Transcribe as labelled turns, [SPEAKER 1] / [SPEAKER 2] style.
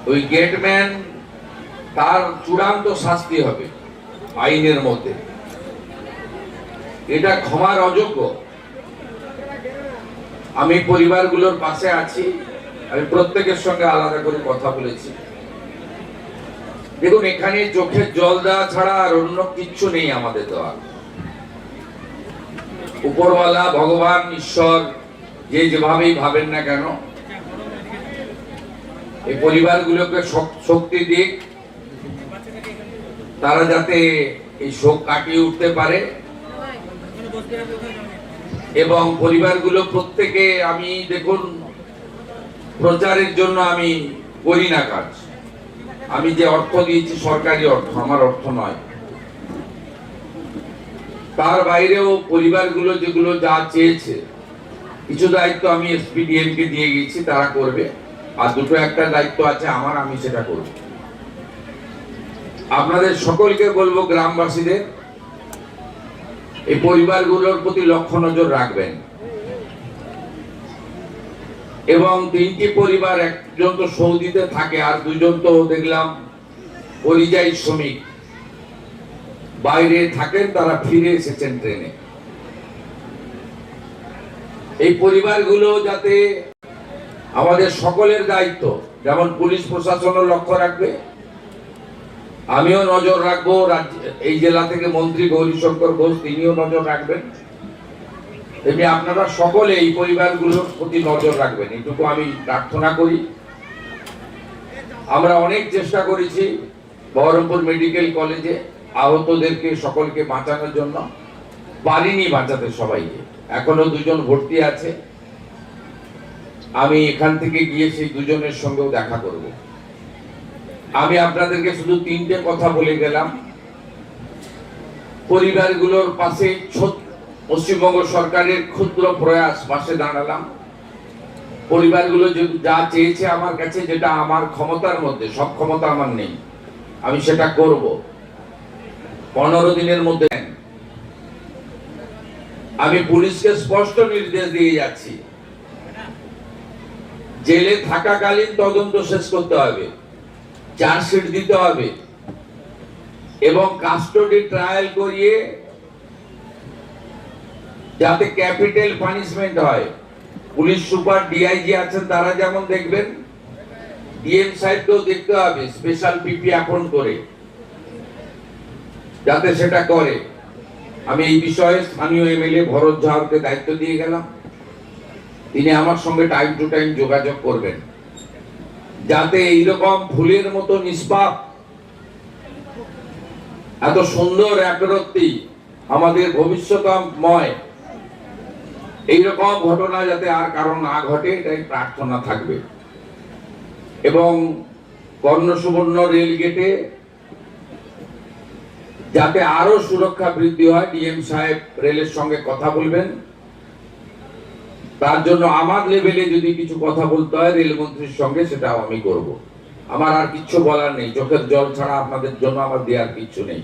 [SPEAKER 1] ওই গেটম্যান তার চূড়ান্ত শাস্তি হবে আইনের মধ্যে। এটা ক্ষমার অযোগ্য। আমি পরিবারগুলোর পাশে আছি, আমি প্রত্যেকের সঙ্গে আলাদা করে কথা বলেছি। দেখুন, এখানে চোখের জল দেওয়া ছাড়া আর অন্য কিচ্ছু নেই আমাদের দেওয়া। উপরওয়ালা, ভগবান, ঈশ্বর যে যেভাবেই ভাবেন না কেন, এই পরিবারগুলোকে শক্তি দিক, তারা যাতে এই শোক কাটিয়ে উঠতে পারে। এবং পরিবারগুলো প্রত্যেকে, আমি দেখুন প্রচারের জন্য আমি করি না কাজ। আমি যে অর্থ দিয়েছি সরকারি অর্থ, আমার অর্থ নয়। তার বাইরেও পরিবারগুলো যেগুলো যা চেয়েছে, কিছু দায়িত্ব আমি এসপিডিএম কে দিয়ে গেছি, তারা করবে। আর দুটো একটা দায়িত্ব আছে আমার, আমি সেটা করব। আপনাদের সকলকে বলবো, গ্রামবাসীদের এই পরিবারগুলোর প্রতি লক্ষ্য নজর রাখবেন। এবং 3টি পরিবার, একজন তো সৌদিতে থাকে আর দুজন তো দেখলাম পরিযায়ী শ্রমিক বাইরে থাকেন, তারা ফিরে এসেছেন ট্রেনে। এই পরিবারগুলো যাতে, আমাদের সকলের দায়িত্ব, যেমন পুলিশ প্রশাসনও লক্ষ্য রাখবে, আমিও নজর রাখবো, এই জেলা থেকে মন্ত্রী গৌরীশঙ্কর ঘোষ তিনিও নজর রাখবেন, তেমনি আপনারা সকলে এই পরিবারগুলোর প্রতি নজর রাখবেন, এটুকু আমি প্রার্থনা করি। আমরা অনেক চেষ্টা করেছি বহরমপুর মেডিকেল কলেজে আহতদেরকে সকলকে বাঁচানোর জন্য, পারিনি বাঁচাতে সবাইকে। এখনো 2জন ভর্তি আছে। আমি এখান থেকে গিয়ে সেই 2জনের সঙ্গেও দেখা করব। আমি আপনাদেরকে শুধু 3টে কথা বলে গেলাম। পরিবারগুলোর পাশে পশ্চিমবঙ্গ সরকারের ক্ষুদ্র প্রয়াস, পাশে দাঁড়ালাম। পরিবারগুলো যা চেয়েছে আমার কাছে, যেটা আমার ক্ষমতার মধ্যে, সব ক্ষমতা আমার নেই, আমি সেটা করব। 15 দিনের মধ্যে আমি পুলিশকে স্পষ্ট নির্দেশ দিয়ে যাচ্ছি, জেলে থাকাকালীন তদন্ত শেষ করতে হবে, চার্জশিট দিতে হবে এবং কাস্টডি ট্রায়াল করিয়ে যাতে ক্যাপিটাল পানিশমেন্ট হয়। পুলিশ সুপার, ডিআইজি আছেন, তারা যেমন দেখবেন, ডিএম সাহেবকেও দেখতে হবে, স্পেশাল পিপি অ্যাপয়েন্ট করে যাতে সেটা করে। আমি এই বিষয়ে স্থানীয় এমএলএ ভরত ঝাড়কে দায়িত্ব দিয়ে গেলাম। তিনি আমার সঙ্গে টাইম টু টাইম যোগাযোগ করবেন, যাতে এইরকম ফুলের মতো নিষ্পাপ, এত সুন্দর একরত্তি, আমাদের ভবিষ্যৎময়, এইরকম ঘটনা যাতে আর কারণ না ঘটে, এটাই প্রার্থনা থাকবে। এবং কর্ণসুবর্ণ রেল গেটে যাতে আরো সুরক্ষা বৃদ্ধি হয়, ডিএম সাহেব রেলের সঙ্গে কথা বলবেন। তার জন্য আমার লেভেলে যদি কিছু কথা বলতে হয় রেলমন্ত্রীর সঙ্গে, সেটাও আমি করব। আমার আর কিচ্ছু বলার নেই, চোখের জল ছাড়া আপনাদের জন্য আমার দেওয়ার কিচ্ছু নেই।